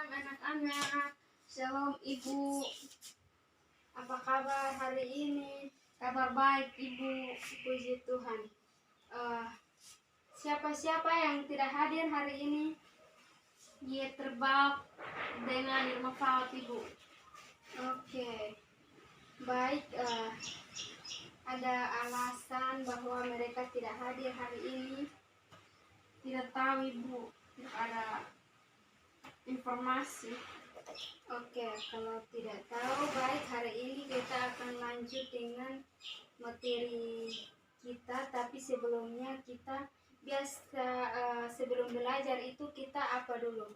Shalom anak-anak, shalom ibu. Apa kabar hari ini? Kabar baik ibu, puji Tuhan. Siapa-siapa yang tidak hadir hari ini, dia terbang dengan Irma Faut ibu. Oke, baik. Ada alasan bahwa mereka tidak hadir hari ini. Tidak tahu ibu, tidak ada informasi. Oke, kalau tidak tahu, baik, hari ini kita akan lanjut dengan materi kita, tapi sebelumnya kita biasa sebelum belajar itu kita apa dulu?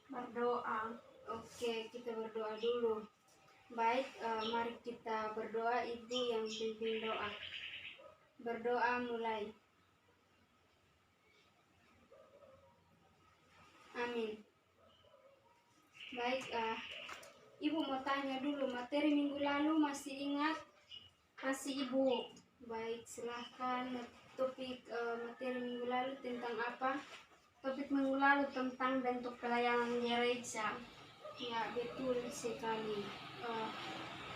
Berdoa. Oke, kita berdoa dulu. Baik, mari kita berdoa. Ibu yang pimpin doa. Berdoa mulai. Amin. Baik, ibu mau tanya dulu, materi minggu lalu masih ingat? Masih ibu? Baik, silahkan. Topik materi minggu lalu tentang apa? Topik minggu lalu tentang bentuk pelayanan gereja. Ya, betul sekali.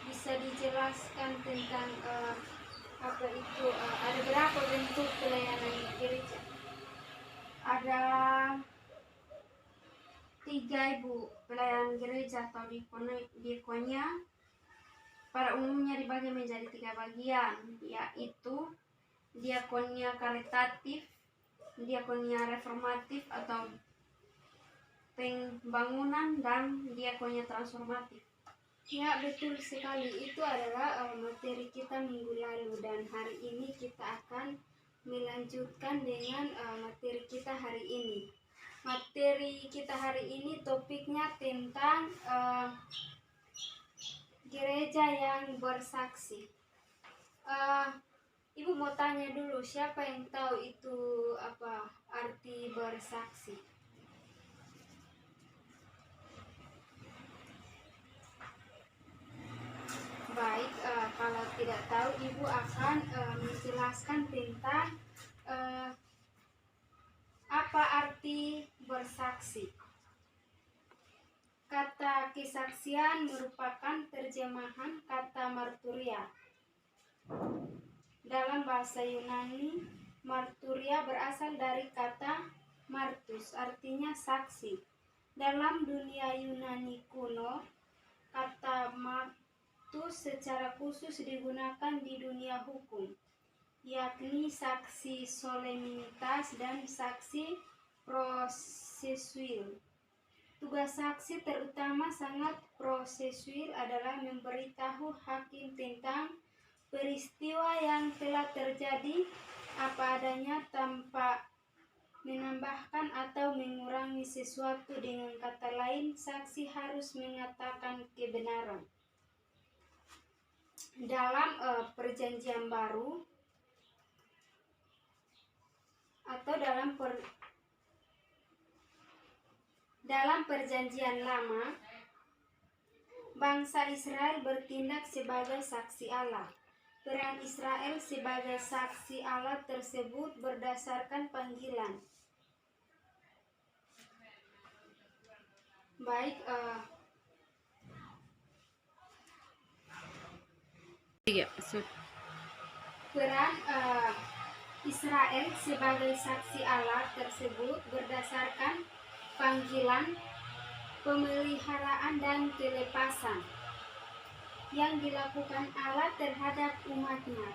Bisa dijelaskan tentang apa itu? Ada berapa bentuk pelayanan gereja? Ada 3 ibu. Pelayanan gereja atau diakonia pada umumnya dibagi menjadi 3 bagian, yaitu diakonia karitatif, diakonia reformatif atau pembangunan, dan diakonia transformatif. Ya, betul sekali. Itu adalah materi kita minggu lalu, dan hari ini kita akan melanjutkan dengan materi kita hari ini. Materi kita hari ini topiknya tentang gereja yang bersaksi. Ibu mau tanya dulu, siapa yang tahu itu apa arti bersaksi? Baik, kalau tidak tahu, ibu akan menjelaskan tentang apa arti bersaksi. Kata kesaksian merupakan terjemahan kata marturia. Dalam bahasa Yunani, marturia berasal dari kata martus, artinya saksi. Dalam dunia Yunani kuno, kata martus secara khusus digunakan di dunia hukum, yakni saksi solemnitas dan saksi prosesuil. Tugas saksi terutama sangat prosesuil adalah memberitahu hakim tentang peristiwa yang telah terjadi apa adanya tanpa menambahkan atau mengurangi sesuatu. Dengan kata lain, saksi harus mengatakan kebenaran. Dalam perjanjian baru atau dalam perjanjian lama, bangsa Israel bertindak sebagai saksi Allah. Peran Israel sebagai saksi Allah tersebut berdasarkan panggilan. Baik, peran Israel sebagai saksi Allah tersebut berdasarkan panggilan, pemeliharaan, dan kelepasan yang dilakukan Allah terhadap umatnya.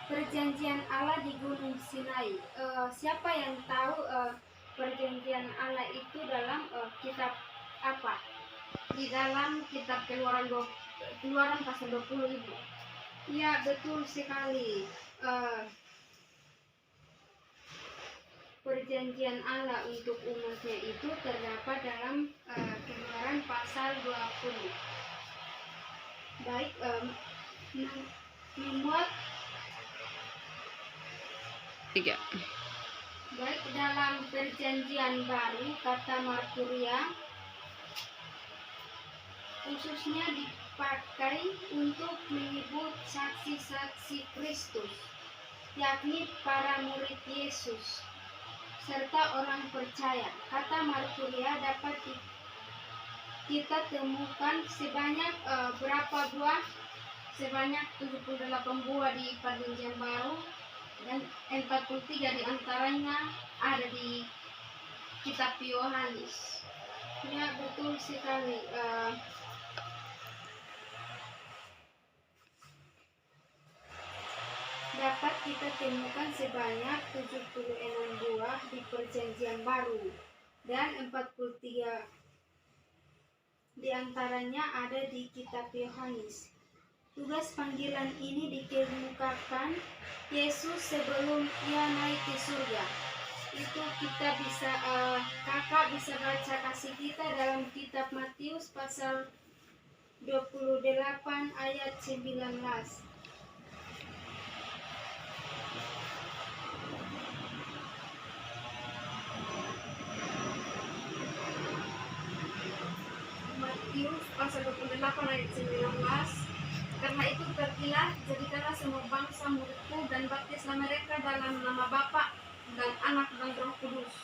Perjanjian Allah di Gunung Sinai. Siapa yang tahu perjanjian Allah itu dalam kitab apa? Di dalam kitab Keluaran pasal 20 ibu. Ya, betul sekali. Perjanjian Allah untuk umatnya itu terdapat dalam Keluaran pasal 20. Baik, membuat 3. Baik, dalam perjanjian baru, kata marturia khususnya dipakai untuk menyebut saksi-saksi Kristus, yakni para murid Yesus serta orang percaya. Kata marturia dapat kita temukan sebanyak berapa buah? Sebanyak 78 buah di Perjanjian Baru, dan 43 diantaranya ada di kitab Yohanes. Ya, betul sekali. Dapat kita temukan sebanyak 76 buah di Perjanjian Baru, dan 43 diantaranya ada di kitab Yohanes. Tugas panggilan ini dikemukakan Yesus sebelum ia naik ke surga. Itu kita bisa, kakak bisa baca kasih kita dalam kitab Matius pasal 28 ayat 19. Matius pasal 28 ayat 19. Karena itu pergilah, jadikanlah semua bangsa muridku, dan baptislah mereka dalam nama Bapa dan Anak dan Roh Kudus.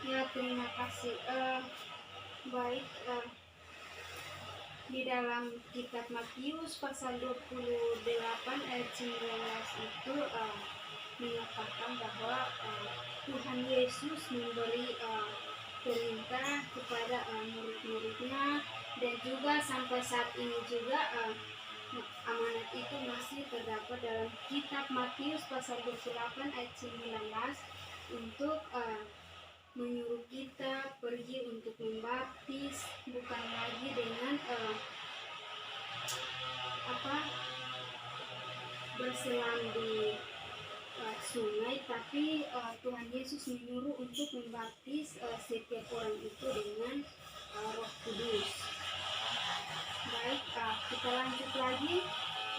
Ya, terima kasih. Baik, di dalam kitab Matius pasal 28 ayat 19 itu menyatakan bahwa Tuhan Yesus memberi perintah kepada murid-muridnya, dan juga sampai saat ini juga amanat itu masih terdapat dalam kitab Matius pasal 28 ayat 19 untuk menyuruh kita pergi untuk membaptis, bukan lagi dengan berselam di sungai, tapi Tuhan Yesus menyuruh untuk membaptis setiap orang itu dengan Roh Kudus. Baik, kita lanjut lagi.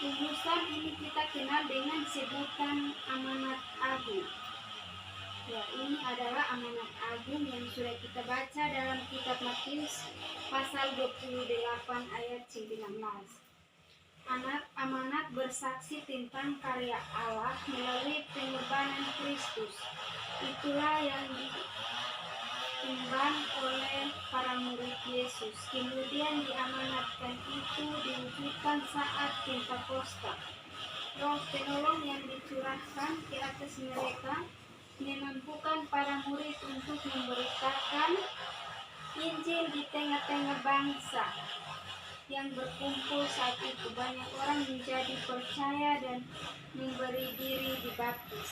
Rumusan ini kita kenal dengan sebutan amanat agung. Ya, ini adalah amanat agung yang sudah kita baca dalam kitab Matius pasal 28 ayat 19. Amanat bersaksi tentang karya Allah melalui pengorbanan Kristus. Itulah yang diemban oleh para murid Yesus. Kemudian diamanatkan itu diwujudkan saat Pentakosta. Roh penolong yang dicurahkan ke atas mereka memampukan para murid untuk memberitakan Injil di tengah-tengah bangsa yang berkumpul saat itu. Banyak orang menjadi percaya dan memberi diri dibaptis.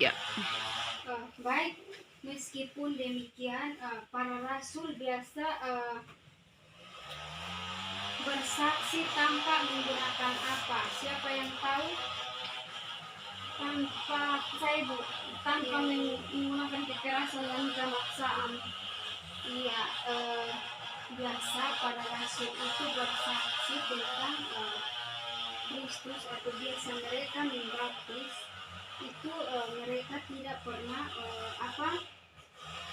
Ya. Baik, meskipun demikian, para rasul biasa bersaksi tanpa menggunakan apa? Siapa yang tahu? Tanpa menggunakan kekerasan dan kemaksaan. Iya, biasa pada rasul itu bersaksi tentang Kristus, atau biasa mereka membaptis itu mereka tidak pernah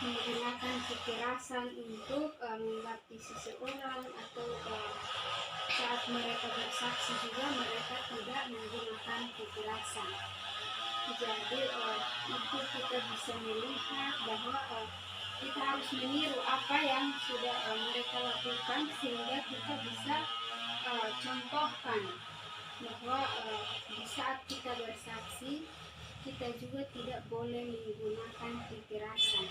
menggunakan kekerasan untuk membaptis seseorang, atau saat mereka bersaksi juga mereka tidak menggunakan kekerasan. Jadi itu kita bisa melihat bahwa kita harus meniru apa yang sudah mereka lakukan, sehingga kita bisa contohkan bahwa di saat kita bersaksi kita juga tidak boleh menggunakan kekerasan.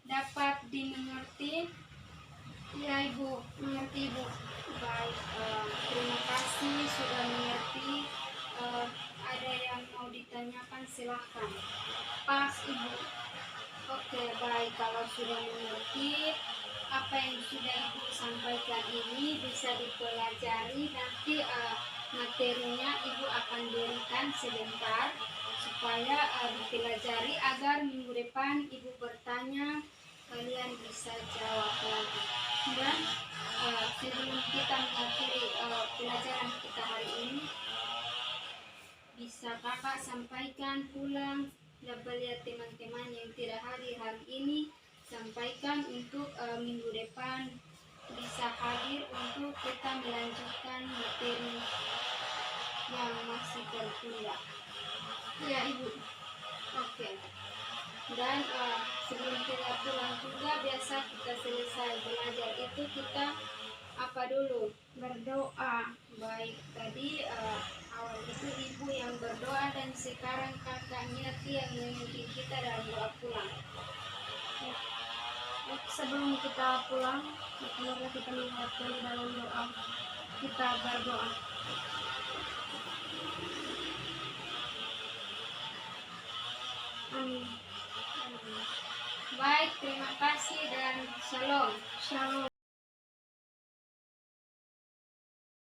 Dapat dimengerti? Ya, Ibu, mengerti, Ibu. Baik, terima kasih sudah mengerti. Ada yang mau ditanyakan, silahkan. Pas, Ibu. Oke, baik, kalau sudah mengerti apa yang sudah Ibu sampaikan ini bisa dipelajari. Nanti materinya Ibu akan berikan sebentar supaya dipelajari agar minggu depan Ibu bertanya kalian bisa jawab lagi. Dan sebelum kita mengakhiri pelajaran kita hari ini, bisa kakak sampaikan pulang dan lihat teman-teman yang tidak hadir hari ini, sampaikan untuk minggu depan bisa hadir untuk kita melanjutkan materi yang masih tertunda. Ya, Ibu. Oke. Dan sebelum kita pulang juga biasa kita selesai belajar itu kita apa dulu? Berdoa. Baik, tadi awal itu ibu yang berdoa dan sekarang kakaknya yang memimpin kita dalam doa pulang. Ya. Sebelum kita pulang, marilah kita lihat dulu dalam doa. Kita berdoa. Amin. Baik, terima kasih dan shalom. Shalom.